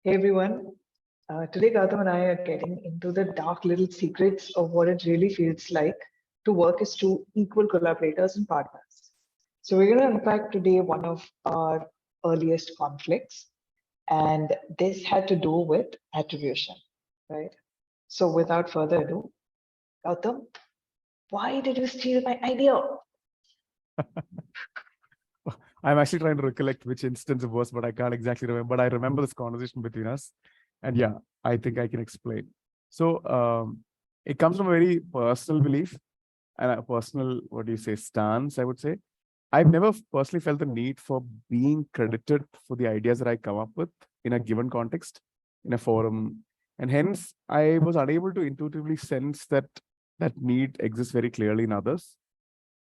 Hey everyone, today Gautham and I are getting into the dark little secrets of what it really feels like to work as two equal collaborators and partners. So we're going to unpack today one of our earliest conflicts, and this had to do with attribution, right? So without further ado, Gautham, why did you steal my idea? I'm actually trying to recollect which instance it was, but I can't exactly remember. But I remember this conversation between us. And yeah, I think I can explain. So it comes from a very personal belief and a personal, what do you say, stance, I would say. I've never personally felt the need for being credited for the ideas that I come up with in a given context, in a forum. And hence, I was unable to intuitively sense that that need exists very clearly in others,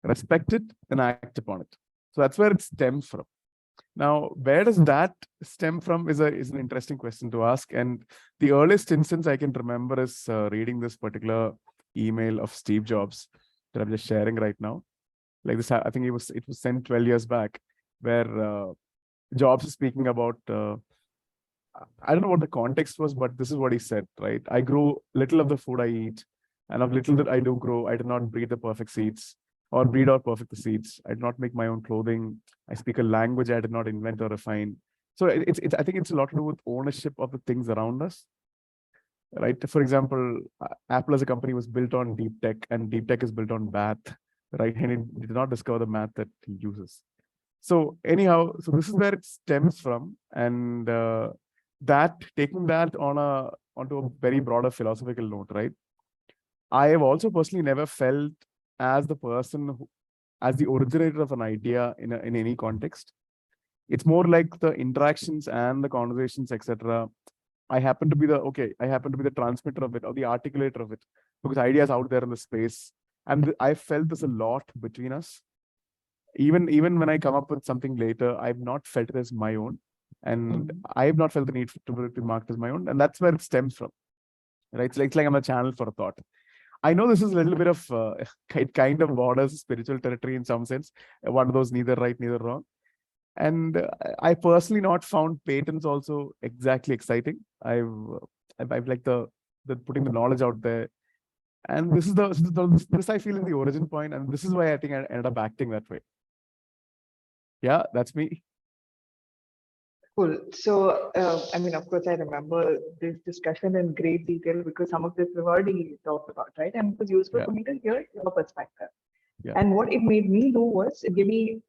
respect it, and act upon it. So that's where it stems from. Now, where does that stem from is an interesting question to ask. And the earliest instance I can remember is reading this particular email of Steve Jobs that I'm just sharing right now. Like this, I think it was sent 12 years back, where Jobs is speaking about. I don't know what the context was, but this is what he said. Right, I grow little of the food I eat, and of little that I do grow, I do not breed the perfect seeds or breed out perfect seeds. I do not make my own clothing. I speak a language I did not invent or refine. So it's I think it's a lot to do with ownership of the things around us. Right. For example, Apple as a company was built on deep tech, and deep tech is built on math. Right. And it did not discover the math that he uses. So anyhow, so this is where it stems from. And that taking that onto a very broader philosophical note, right? I have also personally never felt as the person who, as the originator of an idea in any context. It's more like the interactions and the conversations, etc. I happen to be the transmitter of it or the articulator of it, because ideas out there in the space. And I felt this a lot between us. Even when I come up with something later, I've not felt it as my own. And I have not felt the need to be marked as my own. And that's where it stems from. Right? It's like I'm a channel for a thought. I know this is a little bit of it kind of borders spiritual territory in some sense. One of those neither right, neither wrong. And I personally not found patents also exactly exciting. I've like the putting the knowledge out there. And this I feel is the origin point, and this is why I think I ended up acting that way. Yeah, that's me. Cool. So, I mean, of course, I remember this discussion in great detail because some of this we've already talked about, right? And it was useful for me to hear your perspective. Yeah. And what it made me do was it gave me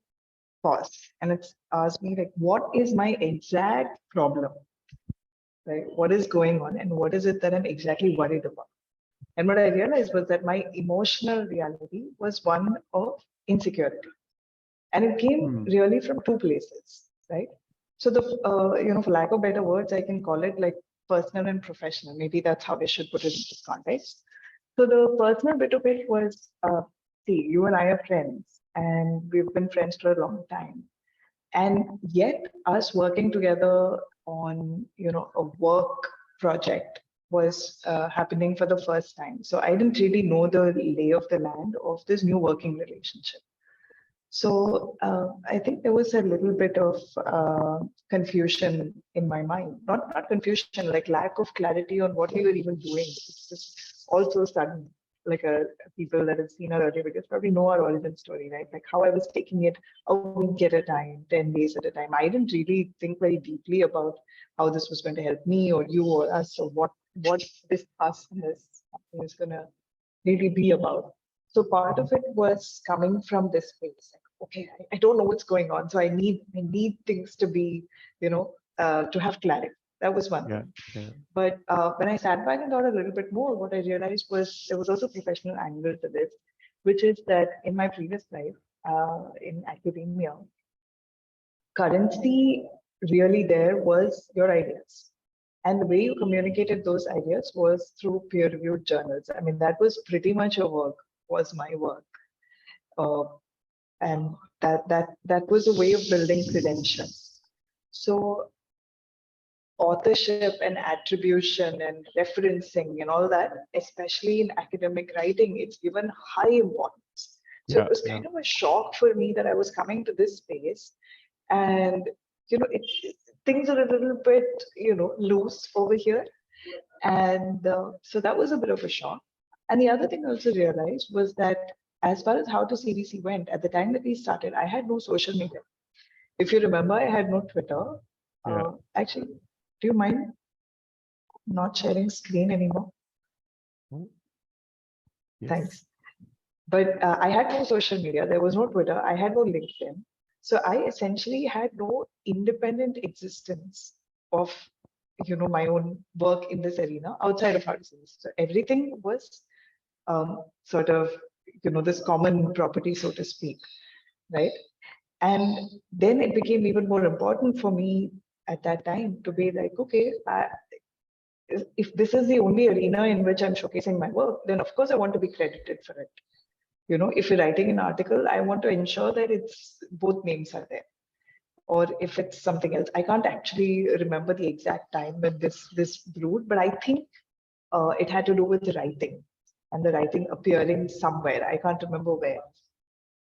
pause and it's asked me like, what is my exact problem, right? What is going on and what is it that I'm exactly worried about? And what I realized was that my emotional reality was one of insecurity, and it came really from two places, right? So for lack of better words, I can call it like personal and professional. Maybe that's how I should put it in this context. So the personal bit of it was, see, you and I are friends, and we've been friends for a long time, and yet us working together on a work project was happening for the first time. So I didn't really know the lay of the land of this new working relationship. So I think there was a little bit of confusion in my mind. Not confusion, like lack of clarity on what we were even doing. It's just also sudden. Like people that have seen our earlier videos probably know our origin story, right? Like how I was taking it a week at a time, 10 days at a time. I didn't really think very deeply about how this was going to help me or you or us, or what this us and this is going to really be about. So part of it was coming from this space. Like, okay, I don't know what's going on, so I need things to be, to have clarity. That was one thing. Yeah. But when I sat back and thought a little bit more, what I realized was there was also a professional angle to this, which is that in my previous life, in academia, currency really there was your ideas. And the way you communicated those ideas was through peer-reviewed journals. I mean, that was pretty much your work, was my work. And that was a way of building credentials. So authorship and attribution and referencing and all that, especially in academic writing, it's given high importance. So it was kind of a shock for me that I was coming to this space, and things are a little bit, loose over here. And so that was a bit of a shock. And the other thing I also realized was that as far as how to CDC went, at the time that we started, I had no social media. If you remember, I had no Twitter. Yeah. Actually, do you mind not sharing screen anymore? Yes. Thanks. But I had no social media. There was no Twitter. I had no LinkedIn. So I essentially had no independent existence of, my own work in this arena outside of artisans. So everything was sort of, this common property, so to speak, right? And then it became even more important for me at that time to be like, okay, if this is the only arena in which I'm showcasing my work, then of course I want to be credited for it. If you're writing an article, I want to ensure that it's both names are there. Or if it's something else, I can't actually remember the exact time when this brewed, but I think it had to do with the writing and the writing appearing somewhere. I can't remember where.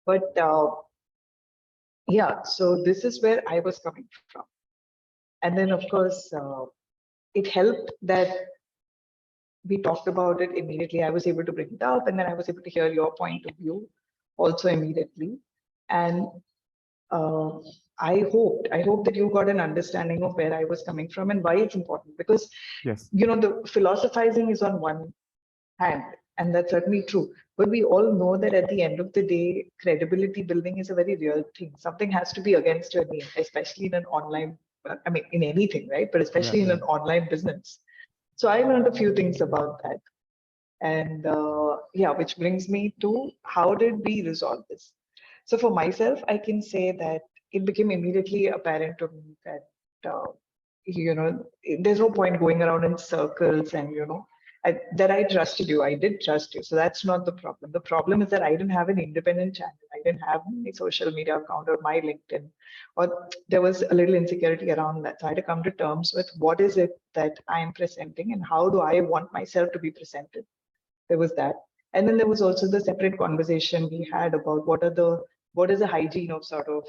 But yeah, so this is where I was coming from. And then, of course, it helped that we talked about it immediately. I was able to bring it up, and then I was able to hear your point of view also immediately. And uh, I hope that you got an understanding of where I was coming from and why it's important. Because Yes. the philosophizing is on one hand, and that's certainly true. But we all know that at the end of the day, credibility building is a very real thing. Something has to be against your name, especially in an online. I mean, in anything, right? But especially in an online business. So I learned a few things about that. And yeah, which brings me to how did we resolve this? So for myself, I can say that it became immediately apparent to me that, there's no point going around in circles and, that I trusted you. I did trust you. So that's not the problem. The problem is that I didn't have an independent channel. I didn't have my social media account or my LinkedIn, or there was a little insecurity around that. So I had to come to terms with what is it that I'm presenting and how do I want myself to be presented. There was that. And then there was also the separate conversation we had about what is the hygiene of sort of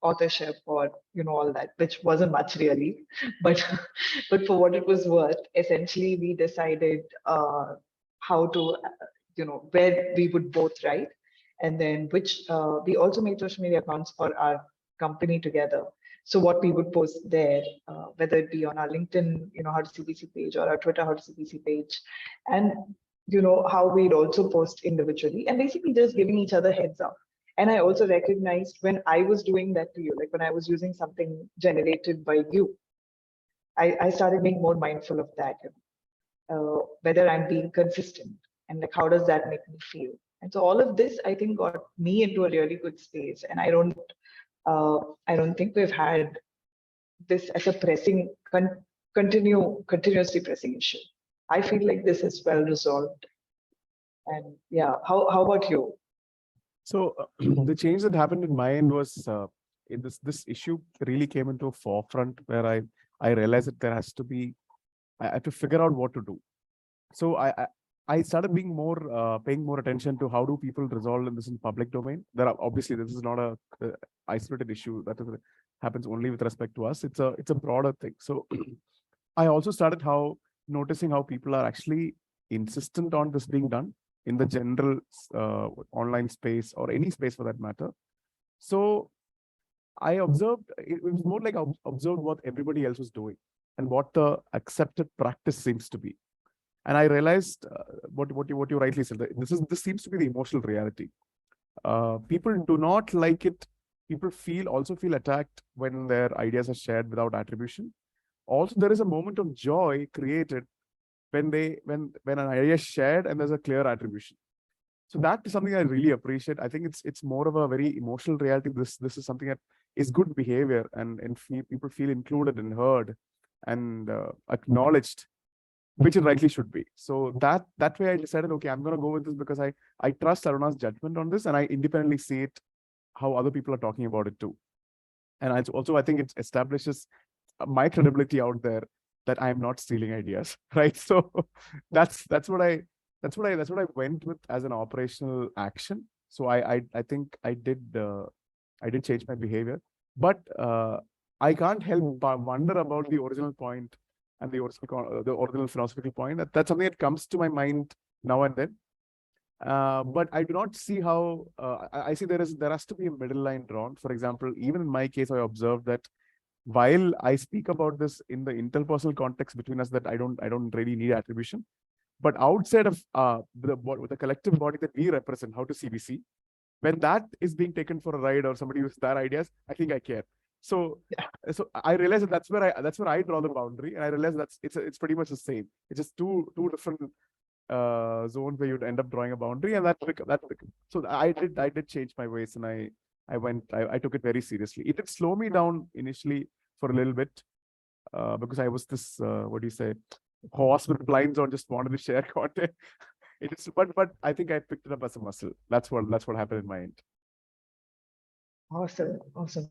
authorship, or all that, which wasn't much really, but but for what it was worth, essentially we decided how to where we would both write, and then which we also made social media accounts for our company together. So what we would post there, whether it be on our LinkedIn, How to CBC page, or our Twitter How to CBC page, and how we'd also post individually, and basically just giving each other heads up. And I also recognized when I was doing that to you, like when I was using something generated by you, I started being more mindful of that, whether I'm being consistent and like how does that make me feel. And so all of this, I think, got me into a really good space. And I don't think we've had this as a pressing, continuously pressing issue. I feel like this is well resolved. And yeah, how about you? So the change that happened in my end was in this issue really came into a forefront where I realized that there has to be, I have to figure out what to do. So I started being more paying more attention to how do people resolve in this in public domain. There are obviously this is not a isolated issue that happens only with respect to us. It's a broader thing. So I also started noticing how people are actually insistent on this being done in the general online space or any space for that matter. So I observed, it was more like I observed what everybody else was doing and what the accepted practice seems to be. And I realized what you rightly said, this seems to be the emotional reality. People do not like it. People also feel attacked when their ideas are shared without attribution. Also, there is a moment of joy created when an idea is shared and there's a clear attribution. So that is something I really appreciate. I think it's more of a very emotional reality. This is something that is good behavior, and people feel included and heard and acknowledged, which it rightly should be. So that way I decided, okay, I'm going to go with this because I trust Aruna's judgment on this, and I independently see it how other people are talking about it too. And I think it establishes my credibility out there that I'm not stealing ideas, right? So that's what I went with as an operational action. So I think I did change my behavior, but I can't help but wonder about the original point and the original philosophical point. That's something that comes to my mind now and then. But I do not see how I see there has to be a middle line drawn. For example, even in my case, I observed that while I speak about this in the interpersonal context between us, that I don't really need attribution. But outside of the collective body that we represent, how to CBC, when that is being taken for a ride or somebody with their ideas, I think I care. So I realize that that's where I draw the boundary, and I realize it's pretty much the same. It's just two different zones where you'd end up drawing a boundary, and so I did change my ways, and I took it very seriously. It did slow me down initially for a little bit, because I was this what do you say, horse with blinds on, just wanted to share content. But I think I picked it up as a muscle. That's what happened in my end. Awesome.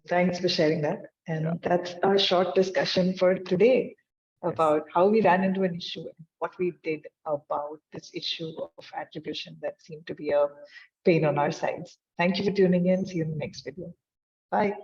Thanks for sharing that. And Yeah. that's our short discussion for today about how we ran into an issue and what we did about this issue of attribution that seemed to be a pain on our sides. Thank you for tuning in. See you in the next video. Bye.